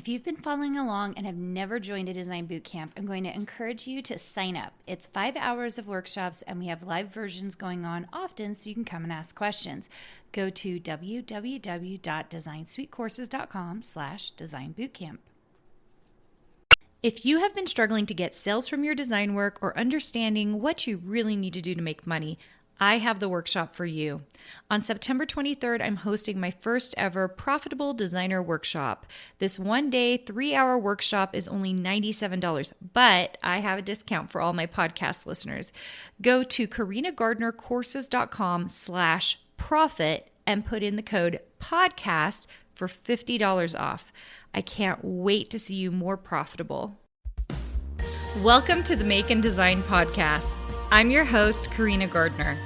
If you've been following along and have never joined a design boot camp, I'm going to encourage you to sign up. It's 5 hours of workshops, and we have live versions going on often, so you can come and ask questions. Go to www.designsweetcourses.com/designbootcamp. If you have been struggling to get sales from your design work or understanding what you really need to do to make money, I have the workshop for you. On September 23rd, I'm hosting my first ever Profitable Designer Workshop. This 1-day, 3-hour workshop is only $97, but I have a discount for all my podcast listeners. Go to carinagardnercourses.com/profit and put in the code podcast for $50 off. I can't wait to see you more profitable. Welcome to the Make and Design Podcast. I'm your host, Carina Gardner.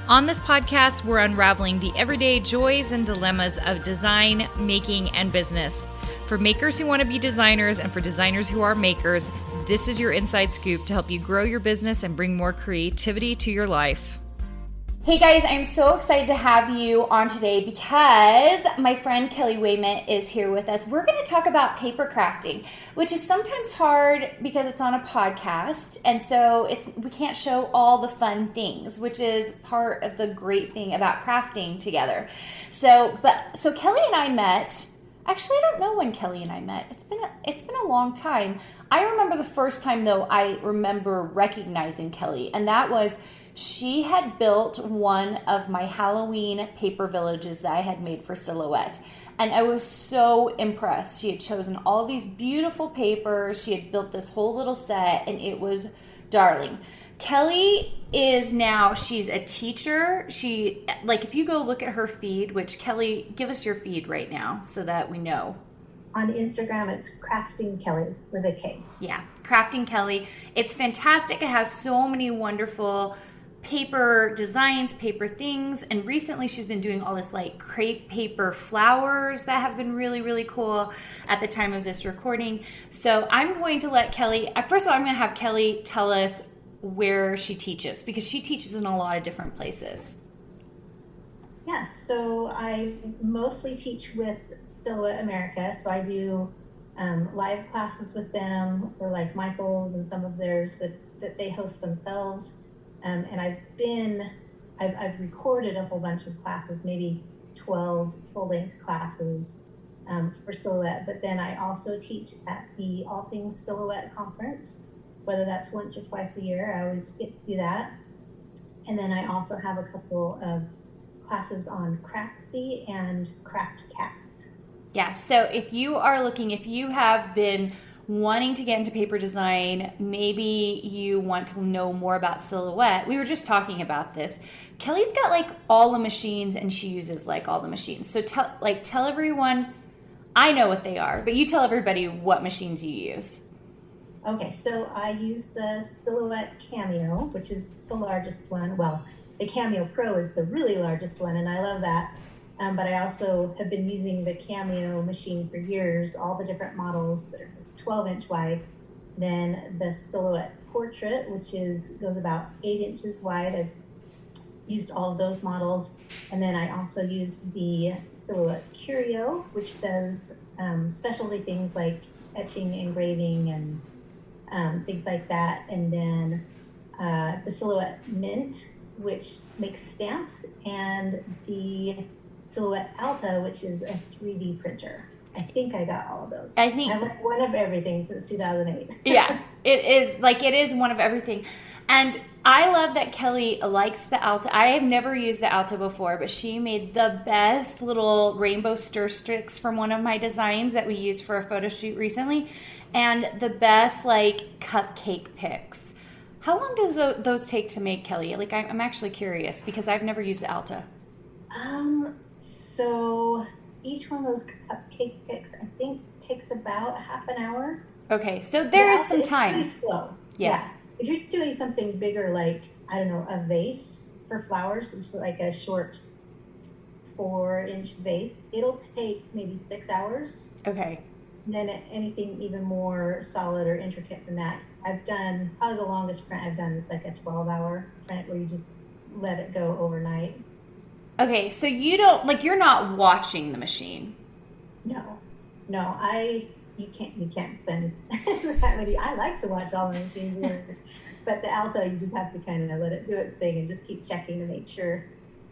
On this podcast, we're unraveling the everyday joys and dilemmas of design, making, and business. For makers who want to be designers and for designers who are makers, this is your inside scoop to help you grow your business and bring more creativity to your life. Hey guys, I'm so excited to have you on today because my friend Kelly Wayment is here with us. We're going to talk about paper crafting, which is sometimes hard because it's on a podcast, and so we can't show all the fun things, which is part of the great thing about crafting together. So Kelly and I met. Actually, I don't know when Kelly and I met. It's been a long time. I remember the first time though. I remember recognizing Kelly, and that was. She had built one of my Halloween paper villages that I had made for Silhouette. And I was so impressed. She had chosen all these beautiful papers. She had built this whole little set, and it was darling. Kelly she's a teacher. If you go look at her feed, which Kelly, give us your feed right now so that we know. On Instagram, it's Crafting Kelly with a K. Yeah, Crafting Kelly. It's fantastic. It has so many wonderful paper designs, paper things, and recently she's been doing all this like crepe paper flowers that have been really, really cool at the time of this recording. So I'm going to let Kelly, first of all, I'm going to have Kelly tell us where she teaches, because she teaches in a lot of different places. Yes, so I mostly teach with Silhouette America, so I do live classes with them, or like Michael's and some of theirs that they host themselves. And I've recorded a whole bunch of classes, maybe 12 full-length classes for Silhouette. But then I also teach at the All Things Silhouette conference, whether that's once or twice a year. I always get to do that. And then I also have a couple of classes on Craftsy and Craftcast. Yeah, so if you have been wanting to get into paper design, maybe you want to know more about Silhouette. We were just talking about this. Kelly's got like all the machines, and she uses like all the machines. So tell everyone, I know what they are, but you tell everybody what machines you use. Okay, so I use the Silhouette Cameo, which is the largest one. Well, the Cameo Pro is the really largest one, and I love that. But I also have been using the Cameo machine for years, all the different models that are 12-inch wide. Then the Silhouette Portrait, which goes about 8 inches wide. I've used all of those models. And then I also use the Silhouette Curio, which does specialty things like etching, engraving, and things like that. And then the Silhouette Mint, which makes stamps, and the Silhouette Alta, which is a 3D printer. I think I got all of those. I've like one of everything since 2008. Yeah, it is one of everything. And I love that Kelly likes the Alta. I have never used the Alta before, but she made the best little rainbow stir sticks from one of my designs that we used for a photo shoot recently, and the best like cupcake picks. How long does those take to make, Kelly? Like, I'm actually curious because I've never used the Alta. So each one of those cupcake picks, I think, takes about half an hour. Okay, so there is some time. It's pretty slow. Yeah. If you're doing something bigger, like, I don't know, a vase for flowers, just like a short 4-inch vase, it'll take maybe 6 hours. Okay. And then anything even more solid or intricate than that, I've done, probably the longest print I've done is like a 12-hour print where you just let it go overnight. Okay, so you're not watching the machine. No, I you can't spend that many. I like to watch all the machines work, but the Alta, you just have to kind of let it do its thing and just keep checking to make sure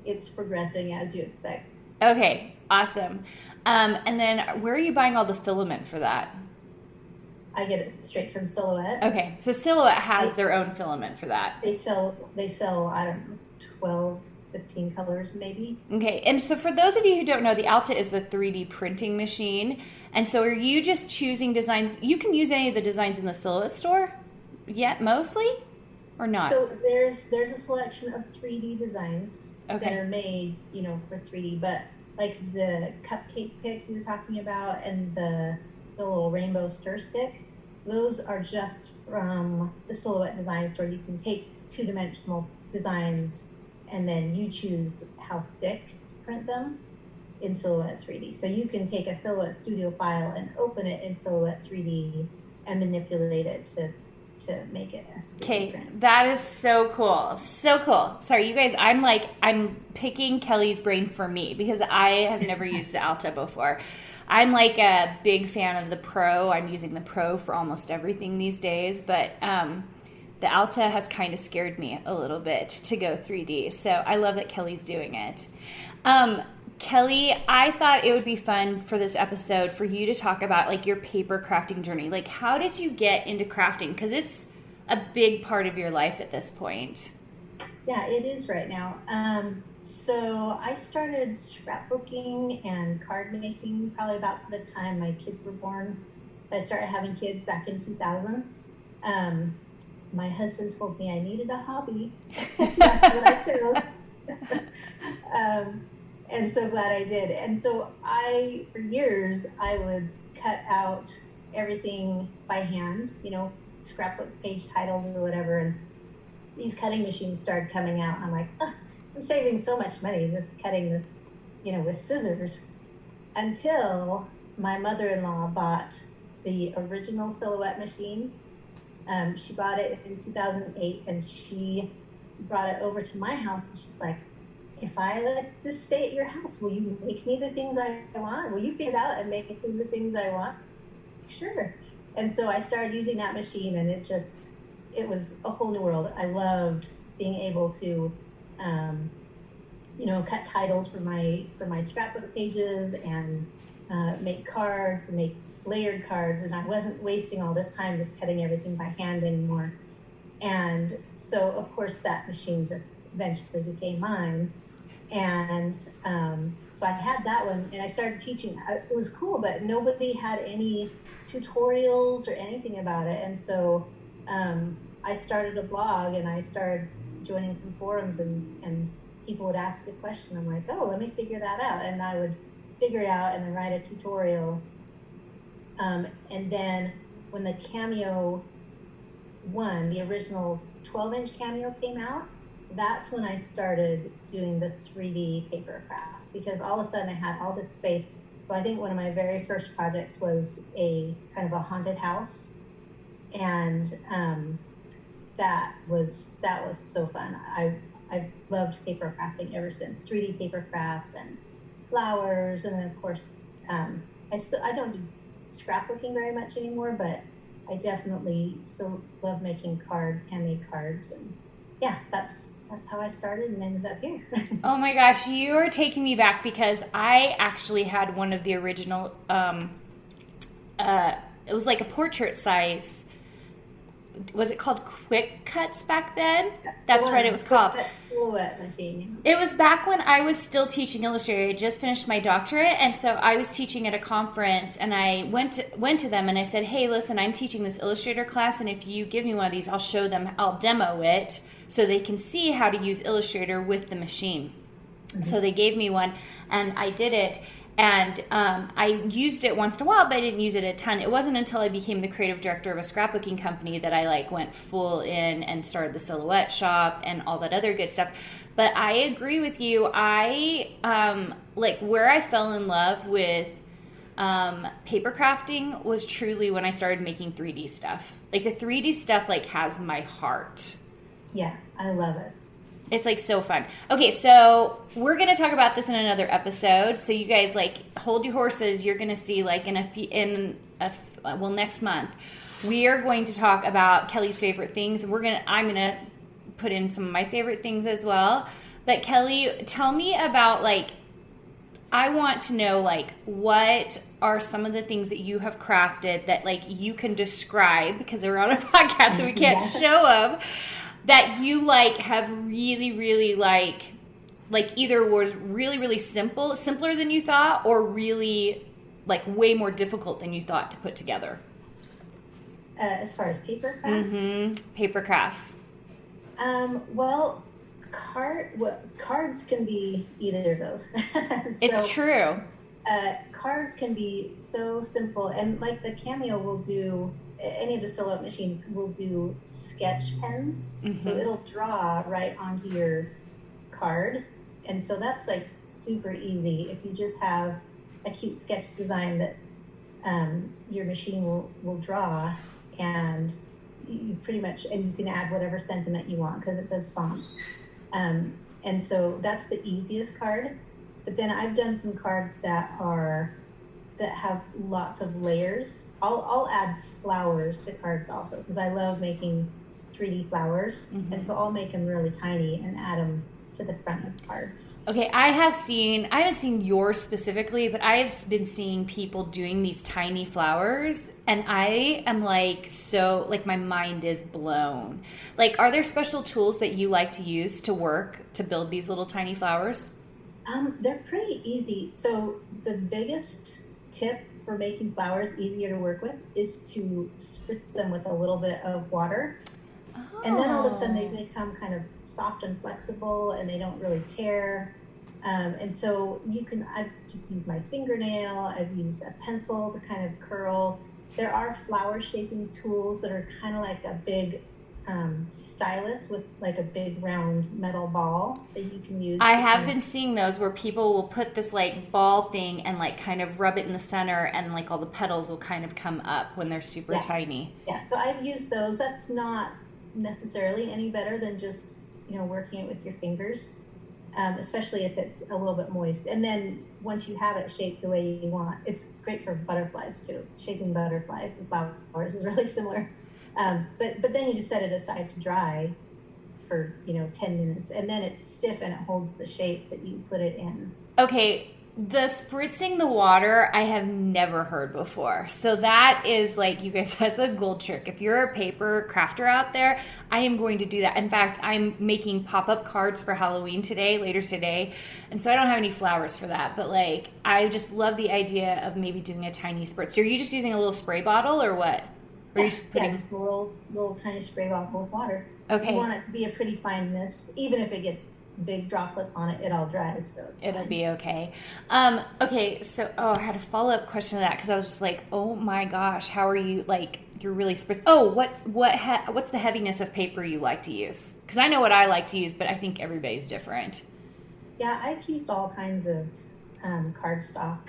it's progressing as you expect. Okay, awesome. And then where are you buying all the filament for that? I get it straight from Silhouette. Okay, so Silhouette has their own filament for that. They sell, I don't know, 12, 15 colors maybe. Okay, and so for those of you who don't know, the Alta is the 3D printing machine. And so are you just choosing designs? You can use any of the designs in the Silhouette store yet, mostly, or not? So there's a selection of 3D designs that are made, for 3D, but like the cupcake pick you were talking about and the little rainbow stir stick, those are just from the Silhouette design store. You can take two-dimensional designs and then you choose how thick to print them in Silhouette 3D. So you can take a Silhouette Studio file and open it in Silhouette 3D and manipulate it to make it. Okay, that is so cool. So cool. Sorry, you guys, I'm picking Kelly's brain for me because I have never used the Alta before. I'm like a big fan of the Pro. I'm using the Pro for almost everything these days, but the Alta has kind of scared me a little bit to go 3D. So I love that Kelly's doing it. Kelly, I thought it would be fun for this episode for you to talk about like your paper crafting journey. Like, how did you get into crafting? Because it's a big part of your life at this point. Yeah, it is right now. So I started scrapbooking and card making probably about the time my kids were born. I started having kids back in 2000. My husband told me I needed a hobby. That's what I chose. And so glad I did. And so for years, I would cut out everything by hand, scrapbook page titles or whatever. And these cutting machines started coming out. And I'm like, I'm saving so much money just cutting this, with scissors. Until my mother-in-law bought the original Silhouette machine. She bought it in 2008 and she brought it over to my house. And she's like, if I let this stay at your house, will you make me the things I want? Will you get out and make me the things I want? Sure. And so I started using that machine and it was a whole new world. I loved being able to, cut titles for my scrapbook pages and make cards and make layered cards. And I wasn't wasting all this time just cutting everything by hand anymore. And so, of course, that machine just eventually became mine. And so I had that one and I started teaching. It was cool, but nobody had any tutorials or anything about it. And so I started a blog and I started joining some forums and people would ask a question. I'm like, let me figure that out. And I would figure it out and then write a tutorial. And then when the Cameo 1, the original 12-inch Cameo came out, that's when I started doing the 3D paper crafts because all of a sudden I had all this space. So I think one of my very first projects was a kind of a haunted house. And that was so fun. I've loved paper crafting ever since. 3D paper crafts and flowers. And then of course, I don't do scrapbooking very much anymore, but I definitely still love making cards, handmade cards. And yeah, that's how I started and ended up here. Oh my gosh, you are taking me back because I actually had one of the original, it was like a portrait size. Was it called Quick Cuts back then? That's right, it was called. Silhouette machine. It was back when I was still teaching Illustrator. I had just finished my doctorate, and so I was teaching at a conference, and I went to them, and I said, hey, listen, I'm teaching this Illustrator class, and if you give me one of these, I'll demo it so they can see how to use Illustrator with the machine. Mm-hmm. So they gave me one, and I did it. And I used it once in a while, but I didn't use it a ton. It wasn't until I became the creative director of a scrapbooking company that I went full in and started the Silhouette shop and all that other good stuff. But I agree with you. I where I fell in love with paper crafting was truly when I started making 3D stuff. Like the 3D stuff has my heart. Yeah, I love it. It's so fun. Okay, so we're going to talk about this in another episode. So you guys hold your horses. You're going to see in next month, we are going to talk about Kelly's favorite things. I'm gonna put in some of my favorite things as well. But Kelly, tell me about, like, I want to know, like, what are some of the things that you have crafted that, like, you can describe, because we're on a podcast so we can't show them, that you, like, have really, really, like either was really, really simpler than you thought, or really, like, way more difficult than you thought to put together? As far as paper crafts? Paper crafts. Well, cards can be either of those. It's true. Cards can be so simple, and like the Cameo will do, any of the silhouette machines will do sketch pens, so it'll draw right onto your card, and so that's like super easy if you just have a cute sketch design that your machine will draw, and you pretty much, and you can add whatever sentiment you want because it does fonts. And so that's the easiest card. But then I've done some cards that have lots of layers. I'll add flowers to cards also, because I love making 3D flowers. And so I'll make them really tiny and add them to the front of cards. Okay, I haven't seen yours specifically, but I have been seeing people doing these tiny flowers, and I am like, so, like, my mind is blown. Like, are there special tools that you like to use to build these little tiny flowers? They're pretty easy. So the biggest tip for making flowers easier to work with is to spritz them with a little bit of water. And then all of a sudden they become kind of soft and flexible, and they don't really tear. And so I've just used my fingernail, I've used a pencil to kind of curl. There are flower shaping tools that are kind of like a big stylus with like a big round metal ball that you can use. I have been seeing those where people will put this like ball thing and like kind of rub it in the center, and like all the petals will kind of come up when they're super tiny. Yeah, so I've used those. That's not necessarily any better than just working it with your fingers, especially if it's a little bit moist. And then once you have it shaped the way you want, it's great for butterflies too. Shaping butterflies and flowers is really similar. But then you just set it aside to dry for 10 minutes, and then it's stiff and it holds the shape that you put it in. Okay. The spritzing the water, I have never heard before. So that is like, you guys, that's a gold trick. If you're a paper crafter out there, I am going to do that. In fact, I'm making pop-up cards for Halloween later today. And so I don't have any flowers for that. But like, I just love the idea of maybe doing a tiny spritz. So are you just using a little spray bottle or what? Or just a little tiny spray bottle of water. Okay. You want it to be a pretty fine mist. Even if it gets big droplets on it, it all dries, so it'll be okay. Okay, so I had a follow-up question to that, because I was just like, oh my gosh, how are you, like, you're really what's the heaviness of paper you like to use? Because I know what I like to use, but I think everybody's different. Yeah, I've used all kinds of cardstock.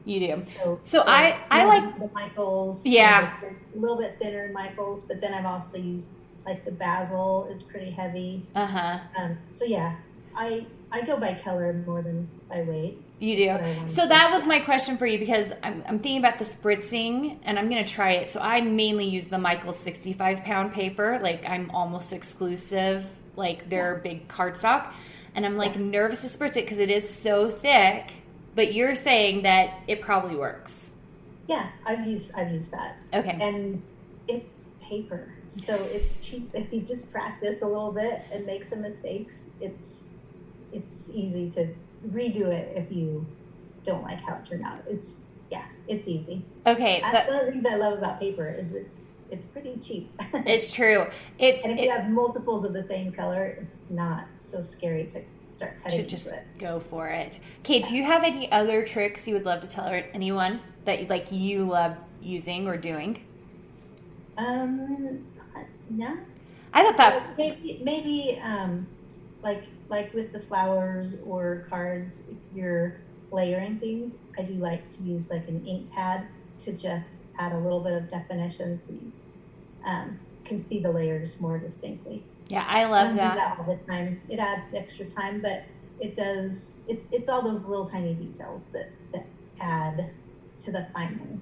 You do. So I like the Michaels. Yeah. A little bit thinner Michaels, but then I've also used like the basil is pretty heavy. So yeah, I go by color more than by weight. You do. So that was my question for you, because I'm thinking about the spritzing, and I'm going to try it. So I mainly use the Michaels 65-pound paper. Like, I'm almost exclusive. Like, they're big cardstock, and I'm like nervous to spritz it because it is so thick. But you're saying that it probably works. Yeah, I've used that. Okay. And it's paper, so it's cheap. If you just practice a little bit and make some mistakes, it's easy to redo it if you don't like how it turned out. It's easy. Okay. That's one of the things I love about paper is it's pretty cheap. It's true. And if you have multiples of the same color, it's not so scary to start cutting just into it. Go for it. Okay, do you have any other tricks you would love to tell anyone that you love using or doing? No. I thought that maybe like with the flowers or cards, if you're layering things, I do like to use like an ink pad to just add a little bit of definition so you can see the layers more distinctly. Yeah, I love that. Do that all the time. It adds extra time, but it does. It's all those little tiny details that add to the final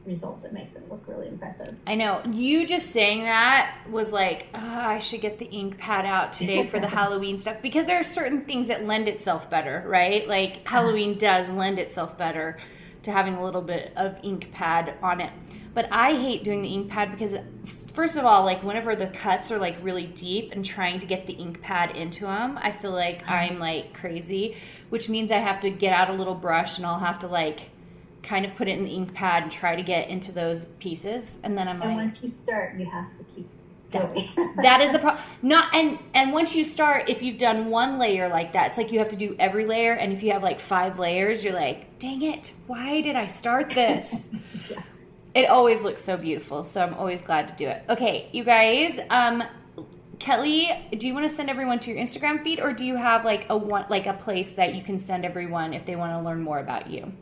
result that makes it look really impressive. I know. You just saying that was like, I should get the ink pad out today for the Halloween stuff, because there are certain things that lend itself better, right? Like Halloween does lend itself better to having a little bit of ink pad on it. But I hate doing the ink pad because, first of all, like whenever the cuts are like really deep and trying to get the ink pad into them, I feel like I'm like crazy, which means I have to get out a little brush and I'll have to like kind of put it in the ink pad and try to get into those pieces, and then I'm like, once you start, you have to keep going. That is the problem. And once you start, if you've done one layer like that, it's like you have to do every layer, and if you have like 5 layers, you're like, dang it, why did I start this? Yeah. It always looks so beautiful, so I'm always glad to do it. Okay, you guys, Kelly, do you want to send everyone to your Instagram feed, or do you have like a place that you can send everyone if they want to learn more about you?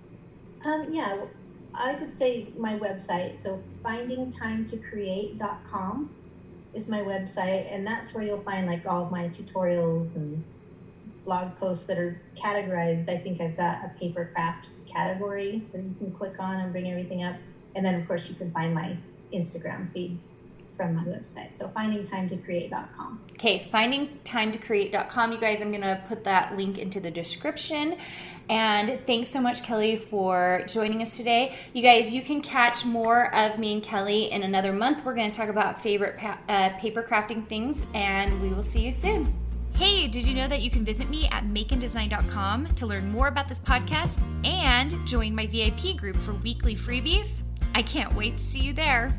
Yeah, I would say my website. So findingtimetocreate.com is my website, and that's where you'll find like all of my tutorials and blog posts that are categorized. I think I've got a paper craft category that you can click on and bring everything up. And then of course you can find my Instagram feed from my website. So findingtimetocreate.com. Okay, findingtimetocreate.com. You guys, I'm going to put that link into the description. And thanks so much, Kelly, for joining us today. You guys, you can catch more of me and Kelly in another month. We're going to talk about favorite paper crafting things, and we will see you soon. Hey, did you know that you can visit me at makeanddesign.com to learn more about this podcast and join my VIP group for weekly freebies? I can't wait to see you there.